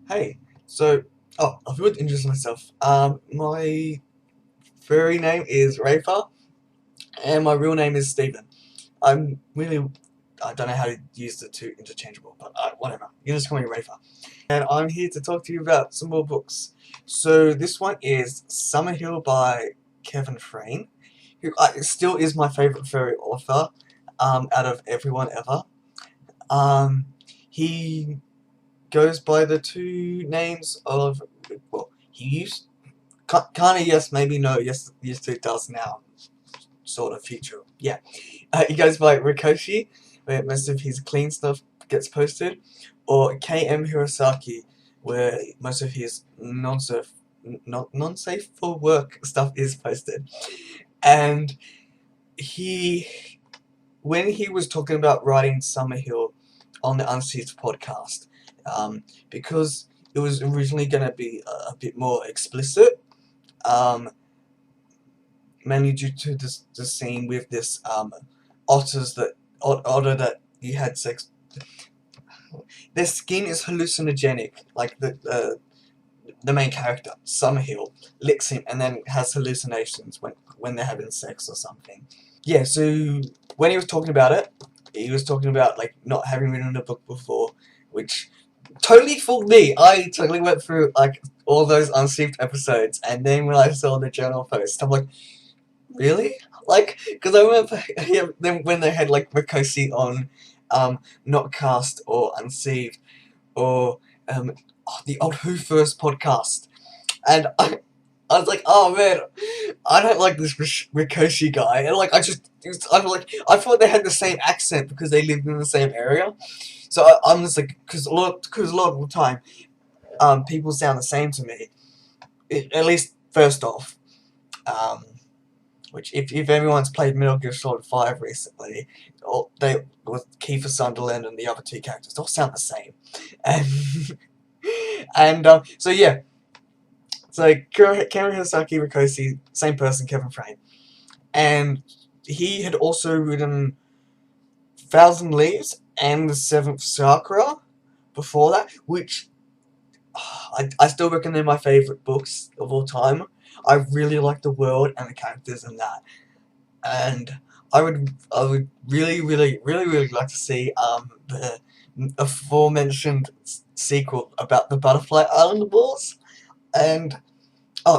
Hey, I forgot to introduce myself. My furry name is Rafer, and my real name is Stephen. I'm really, I don't know how to use the two interchangeable, but whatever. You can just call me Rafer. And I'm here to talk to you about some more books. So this one is SummerHill by Kevin Frane, who still is my favorite furry author, out of everyone ever. Um, he goes by the two names of, well, he used kind of, yes, maybe no, yes, used to, does now, sort of future. Yeah. He goes by Rikoshi, where most of his clean stuff gets posted, or KM Hirosaki, where most of his non-safe for work stuff is posted. And he, when he was talking about writing SummerHill on the Unsheathed podcast, because it was originally going to be a bit more explicit, um, mainly due to the scene with this otter that you had sex. Their skin is hallucinogenic, like the main character SummerHill licks him and then has hallucinations when they're having sex or something. Yeah, so when he was talking about it, he was talking about like not having written a book before, which totally fooled me. I totally went through like all those unsaved episodes, and then when I saw the journal post, I'm like, really? Like, because I remember them when they had like Rikoshi on, not cast or unsaved, or the old Who First podcast, and I was like, oh man, I don't like this Rikoshi guy, and like I thought they had the same accent because they lived in the same area, so I'm just like, because a lot of the time, people sound the same to me, at least first off, um. Which, if everyone's played Metal Gear Solid 5 recently, they with Kiefer Sunderland and the other two characters, they all sound the same, and so yeah, so Karen Hisaki Rikoshi, same person, Kevin Frane, and he had also written Thousand Leaves and The Seventh Chakra before that, which I still reckon they're my favorite books of all time. I really like the world and the characters in that. And I would really like to see the aforementioned sequel about the Butterfly Island Wars. And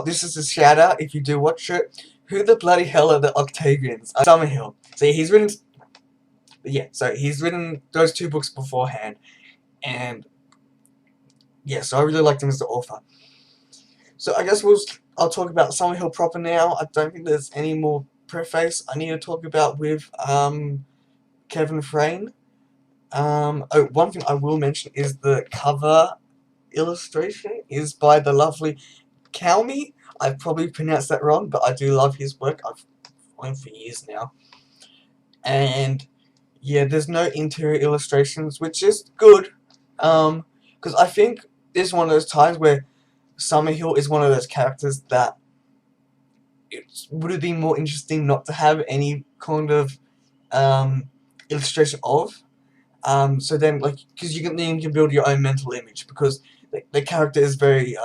this is a shout out if you do watch it. Who the bloody hell are the Octavians? SummerHill. See, he's written those two books beforehand, and yeah, so I really liked him as the author. So I guess I'll talk about SummerHill proper now. I don't think there's any more preface I need to talk about with Kevin Frane. One thing I will mention is the cover illustration is by the lovely Calmy. I've probably pronounced that wrong, but I do love his work. I've known him for years now. And yeah, there's no interior illustrations, which is good. Because I think this is one of those times where SummerHill is one of those characters that it would have been more interesting not to have any kind of illustration of. So then, like, because then you can build your own mental image, because the character is very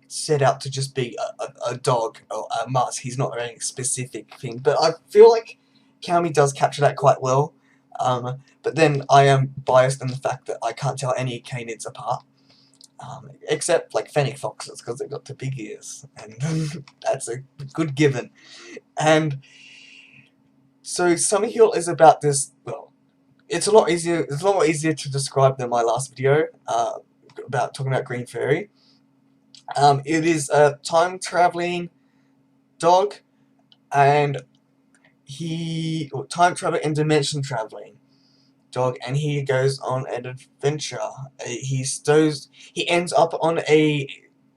set out to just be a dog or a mutt. He's not any specific thing, but I feel like Kami does capture that quite well. But then I am biased in the fact that I can't tell any canids apart. Except like fennec foxes, because they've got the big ears, and that's a good given. And so SummerHill is about this. Well, it's a lot easier. It's a lot more easier to describe than my last video about talking about Green Fairy. It is a time traveling dog, and time travel and dimension traveling dog, and he goes on an adventure. He ends up on a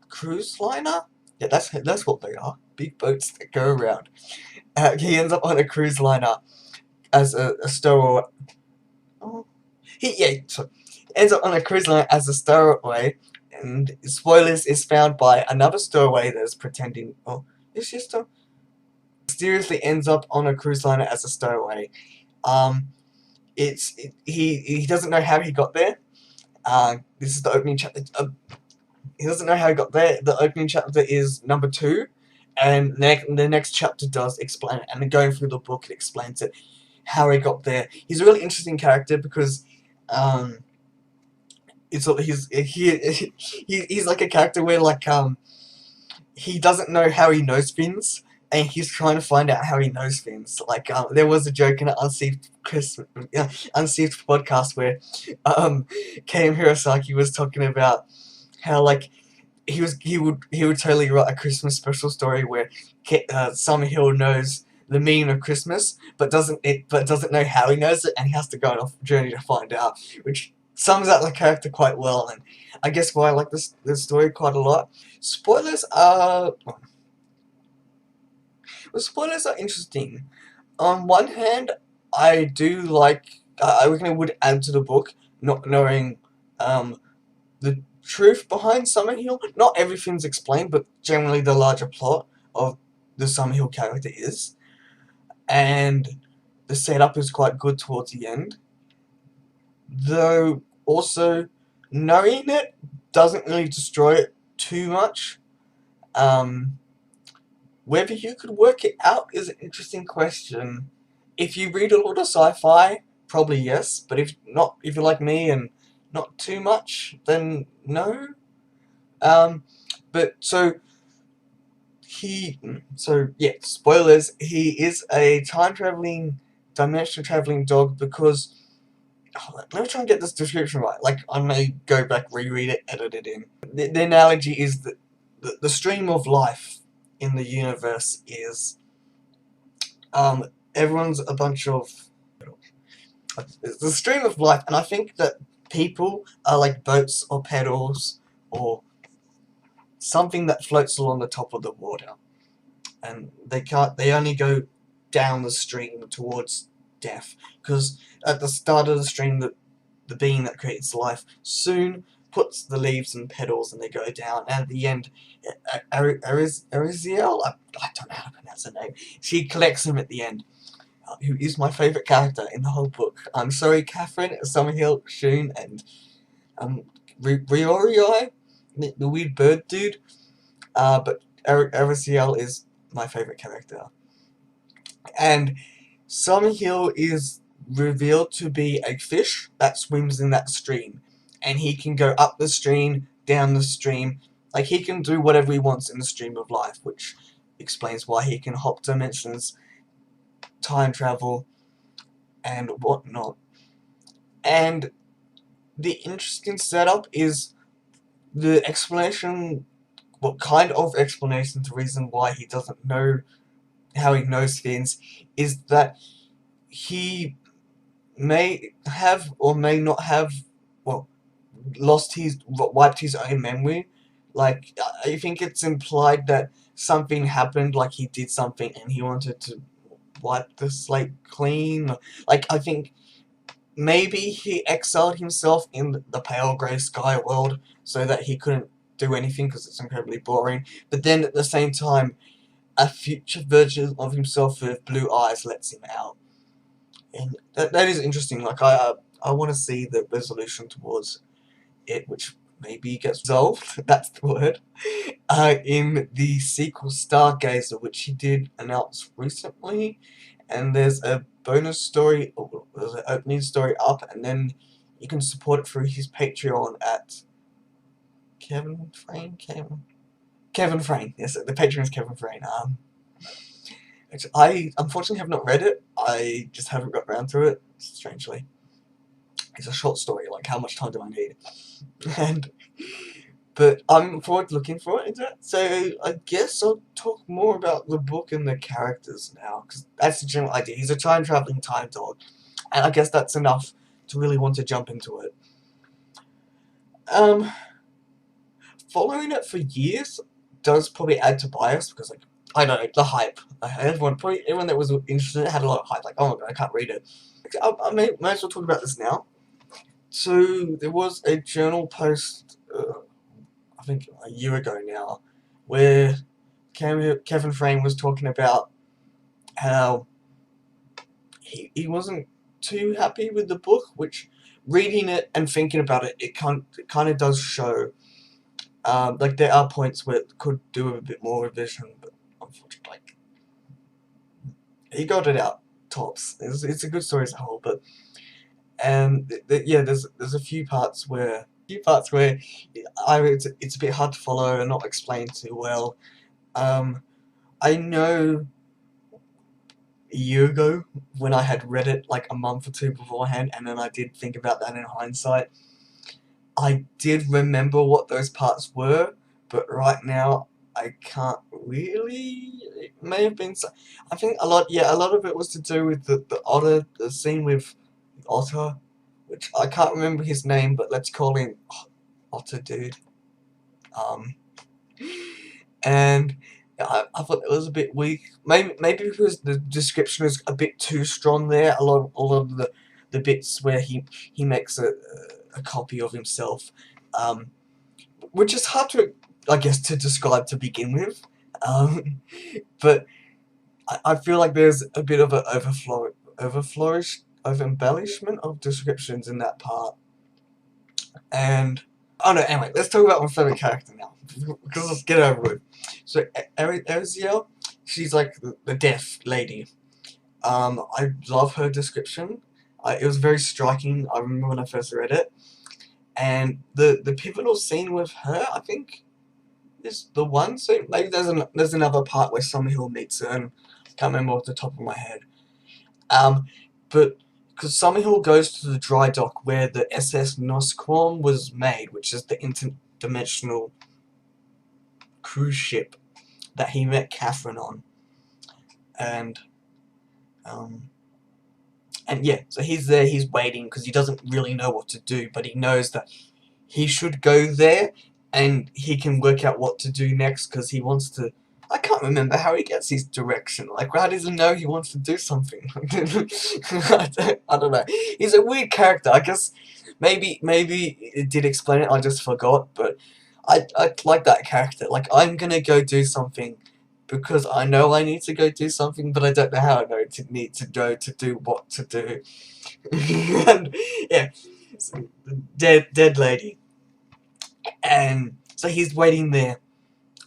cruise liner. Yeah, that's what they are. Big boats that go around. He ends up on a cruise liner as a stowaway. Oh, ends up on a cruise liner as a stowaway, and spoilers, is found by another stowaway that's pretending. Oh, is she still? Mysteriously ends up on a cruise liner as a stowaway. He doesn't know how he got there. This is the opening chapter. He doesn't know how he got there. The opening chapter is number 2, and the next chapter does explain it. And then going through the book, it explains it, how he got there. He's a really interesting character because he's like a character where he doesn't know how he knows things, and he's trying to find out how he knows things. Like there was a joke in an Unsaved podcast where Kame Hirosaki was talking about how he would totally write a Christmas special story where SummerHill knows the meaning of Christmas, but doesn't know how he knows it, and he has to go on a journey to find out, which sums up the character quite well, and I guess why I like this story quite a lot. Spoilers are interesting. On one hand, I do like. I reckon it would add to the book, not knowing the truth behind SummerHill. Not everything's explained, but generally the larger plot of the SummerHill character is, and the setup is quite good towards the end. Though also knowing it doesn't really destroy it too much. Whether you could work it out is an interesting question. If you read a lot of sci-fi, probably yes, but if you're like me and not too much, then no. But yeah, spoilers, he is a dimension traveling dog because, let me try and get this description right. Like, I may go back, reread it, edit it in. The analogy is that the stream of life in the universe is, everyone's a bunch of, it's the stream of life, and I think that people are like boats or pedals or something that floats along the top of the water, and they only go down the stream towards death, because at the start of the stream, the being that creates life soon puts the leaves and petals, and they go down, and at the end, Ariziel, I don't know how to pronounce her name, she collects him at the end, who is my favourite character in the whole book. I'm sorry, Catherine, SummerHill, Shun, and Riori, the weird bird dude, but Ariziel is my favourite character. And SummerHill is revealed to be a fish that swims in that stream, and he can go up the stream, down the stream, like he can do whatever he wants in the stream of life, which explains why he can hop dimensions, time travel, and whatnot. And the interesting setup is the explanation, what kind of explanation to reason why he doesn't know how he knows things, is that he may have or may not have, well, wiped his own memory. Like, I think it's implied that something happened, like he did something and he wanted to wipe the slate clean. Like, I think maybe he exiled himself in the pale grey sky world so that he couldn't do anything because it's incredibly boring. But then at the same time, a future version of himself with blue eyes lets him out. And that is interesting. Like, I want to see the resolution towards it, which maybe gets resolved, that's the word, in the sequel Stargazer, which he did announce recently. And there's a bonus story, or there's an opening story up, and then you can support it through his Patreon at Kevin Frane. Yes, the Patreon is Kevin Frane. I unfortunately have not read it. I just haven't got around to it, strangely. It's a short story, like how much time do I need? But I'm looking forward to it. So I guess I'll talk more about the book and the characters now, because that's the general idea. He's a time-traveling time dog, and I guess that's enough to really want to jump into it. Following it for years does probably add to bias, because, like, I don't know, the hype. Everyone that was interested in it had a lot of hype, like, oh my god, I can't read it. I may as well talk about this now. So, there was a journal post, I think a year ago now, where Kevin Frane was talking about how he wasn't too happy with the book, which reading it and thinking about it, it kind of does show. Like there are points where it could do a bit more revision, but unfortunately, like, he got it out tops. It's a good story as a whole, but yeah, there's a few parts where it's a bit hard to follow and not explained too well. I know a year ago when I had read it like a month or two beforehand, and then I did think about that in hindsight. I did remember what those parts were, but right now I can't really. It may have been. I think a lot. Yeah, a lot of it was to do with the otter, the scene with the otter, which I can't remember his name, but let's call him Otter Dude. Um, and I thought it was a bit weak. Maybe because the description is a bit too strong there. A lot of the bits where he makes a copy of himself, um, which is hard to, I guess, to describe to begin with. Um, but I feel like there's a bit of an over embellishment of descriptions in that part. And oh no, anyway, let's talk about my favorite character now, because let's get over it. So Eriziel, she's like the deaf lady. I love her description. It was very striking. I remember when I first read it, and the pivotal scene with her, I think, is the one scene. Maybe there's another part where SummerHill meets her, and I can't remember off the top of my head. But because SummerHill goes to the dry dock where the SS Nosquam was made, which is the interdimensional cruise ship that he met Catherine on, and um, and yeah, so he's there, he's waiting because he doesn't really know what to do, but he knows that he should go there, and he can work out what to do next because he wants to. I can't remember how he gets his direction. Like, how does he know he wants to do something? I don't know. He's a weird character. I guess maybe it did explain it. I just forgot. But I like that character. Like, I'm gonna go do something because I know I need to go do something, but I don't know how I need to go to do what to do. And yeah, dead lady. And so he's waiting there.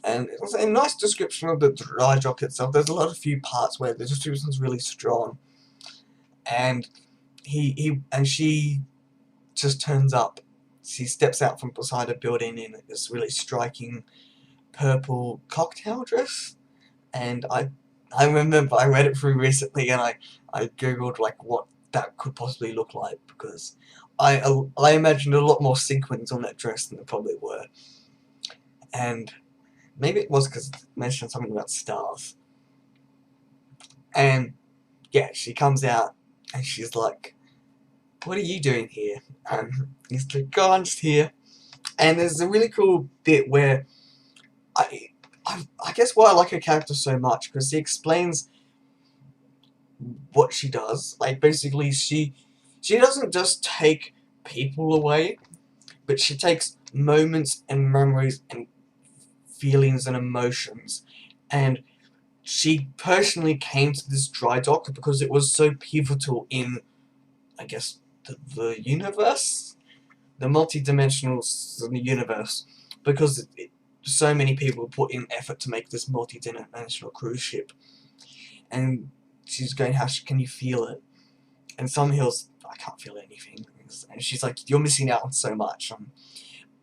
And it was a nice description of the dry dock itself. There's a lot of few parts where the description's really strong. And she just turns up. She steps out from beside a building in this really striking purple cocktail dress. And I remember I read it through recently, and I googled like what that could possibly look like, because I imagined a lot more sequins on that dress than there probably were. And maybe it was because it mentioned something about stars. And yeah, she comes out and she's like, "What are you doing here?" And he's like, "Oh, I'm just here." And there's a really cool bit where I guess why I like her character so much, because she explains what she does. Like, basically, she doesn't just take people away, but she takes moments and memories and feelings and emotions. And she personally came to this dry dock because it was so pivotal in, I guess, the universe, the multi-dimensional universe, because so many people put in effort to make this multi-dimensional cruise ship. And she's going, "How can you feel it?" And SummerHill's, "I can't feel anything." And she's like, "You're missing out on so much."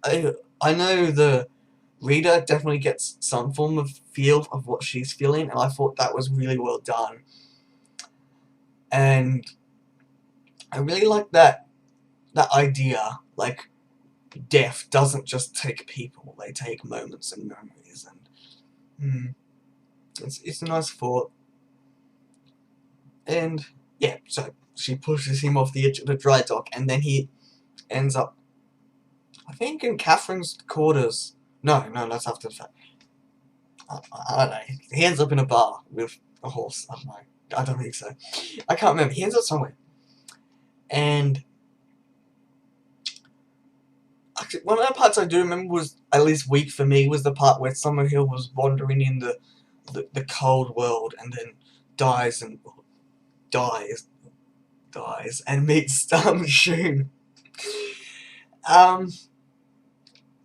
I know the reader definitely gets some form of feel of what she's feeling, and I thought that was really well done. And I really like that idea, like, death doesn't just take people, they take moments and memories, and it's a nice thought. And yeah, so she pushes him off the edge of the dry dock, and then he ends up, I think, in Catherine's quarters. No, that's after the fact. I don't know. He ends up in a bar with a horse. I don't know. I don't think so. I can't remember. He ends up somewhere. And actually, one of the parts I do remember was at least weak for me was the part where SummerHill was wandering in the cold world, and then dies and meets Shun. Not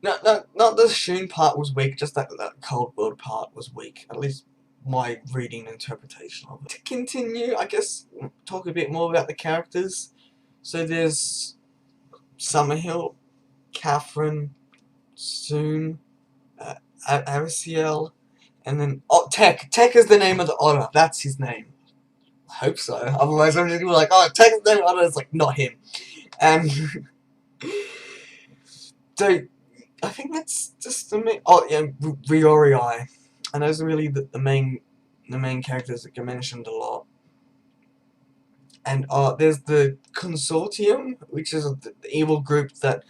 the Shun part was weak, just that Cold World part was weak. At least my reading and interpretation of it. To continue, I guess, talk a bit more about the characters. So there's SummerHill, Catherine, Soon, Ariciel, and then Tech. Tech is the name of the otter. That's his name. I hope so. Otherwise, I'm just gonna be like, oh, Tech is the name of the otter. It's like not him. And so I think that's just the main. Oh yeah, Riorii. And those are really the main characters that get mentioned a lot. And there's the Consortium, which is the evil group that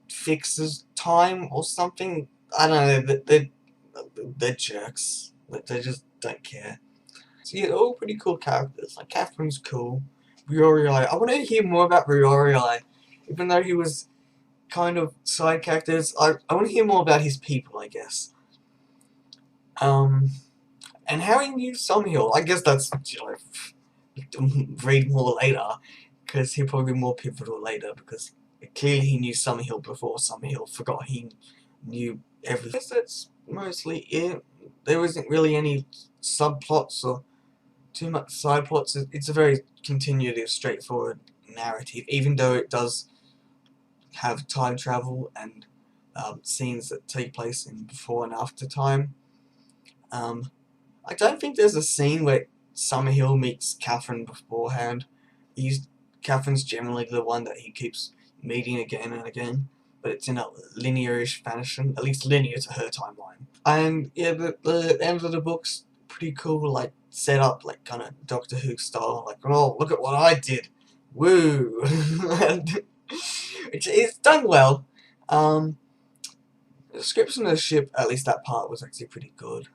fixes time or something. I don't know. They're jerks. They just don't care. So yeah, they're all pretty cool characters. Like Catherine's cool. Riorii. I want to hear more about Riorii, even though he was kind of side characters. I want to hear more about his people, I guess. And how he knew SummerHill. I guess that's, read more later, because he'll probably be more pivotal later, because clearly he knew SummerHill before SummerHill forgot he knew everything. I guess that's mostly it. There isn't really any subplots or too much side plots. It's a very continuative, straightforward narrative, even though it does have time travel and scenes that take place in before and after time. I don't think there's a scene where SummerHill meets Catherine beforehand. Catherine's generally the one that he keeps meeting again and again, but it's in a linear-ish fashion, at least linear to her timeline. And yeah, the end of the book's pretty cool, like set up like kind of Doctor Who style, like, oh, look at what I did, woo, which is done well. The description of the ship, at least that part, was actually pretty good.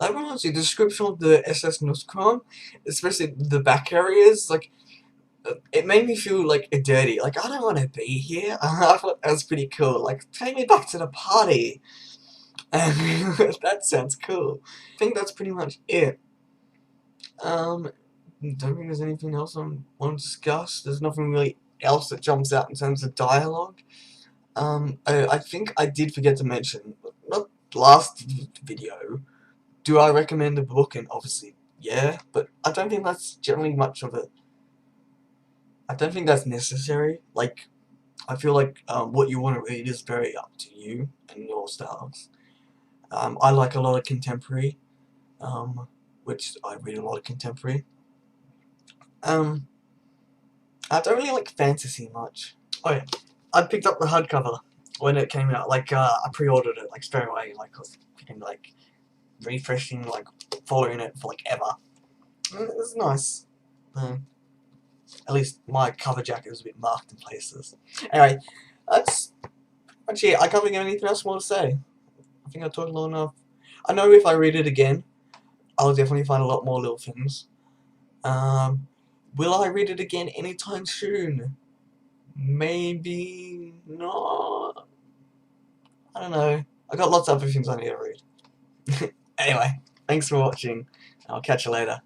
That reminds me, the description of the SS Nuskron, especially the back areas, like, it made me feel like dirty. Like, I don't want to be here. I thought that was pretty cool. Like, take me back to the party. And that sounds cool. I think that's pretty much it. Don't think there's anything else I want to discuss. There's nothing really else that jumps out in terms of dialogue. I think I did forget to mention, not last video, do I recommend the book? And obviously, yeah, but I don't think that's generally much of it. I don't think that's necessary. Like, I feel like what you want to read is very up to you and your styles. I like a lot of contemporary, which I read a lot of contemporary. I don't really like fantasy much. Oh yeah, I picked up the hardcover when it came out. Like, I pre-ordered it like straight away. Like, I was freaking like refreshing, like following it for like ever. It was nice. At least my cover jacket was a bit marked in places. Anyway, that's actually, I can't think of anything else more to say. I think I talked long enough. I know if I read it again, I'll definitely find a lot more little things. Will I read it again anytime soon? Maybe not. I don't know. I got lots of other things I need to read. Anyway, thanks for watching. I'll catch you later.